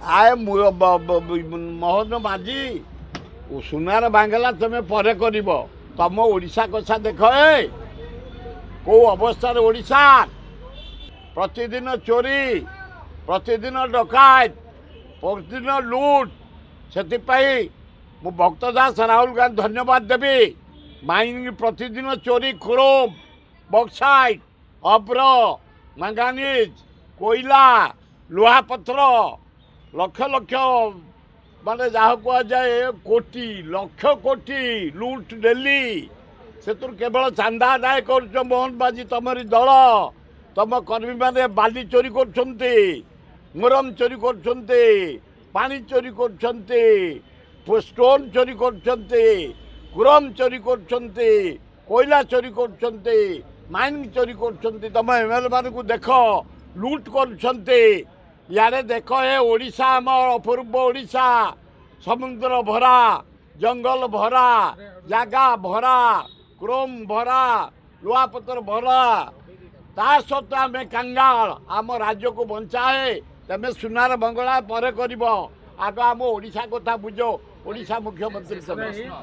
आए मोहन माझी सुनार बांगला तुम पर कर तुम ओडिशा कथा देख ए कौ अवस्था ओडिशा प्रतिदिन चोरी प्रतिदिन डकायत प्रतिदिन लुट से मु भक्त दास राहुल गांधी धन्यवाद देवी माइनिंग प्रतिदिन चोरी क्रोम बक्साइट अब्र मैंगानीज कोयला लुहापथर लक्ष लक्ष माने जहाँ कहुए कोटी लक्ष कोटी लुट डेली से केवल चांदा आदाय कर मोहन बाजी तुमरी दल तुम कर्मी मैंने बाली चोरी कर मुरम चोरी कर पानी चोरी कर स्टोन चोरी कर क्रोम चोरी कर कोयला चोरी कर माइनिंग चोरी कर तुम एमएलए मान देख लुट कर यारे देख ए ओडिशा आमर अपूर्व ओडिशा समुद्र भरा जंगल भरा जगह भरा क्रोम भरा लुहापतर भरा ता सत्वे आम कंगाल आम राज्य को बंचाए तमें सुनार बंगला पर कर आग आम ओडिशा कथा बुझ ओडिशा मुख्यमंत्री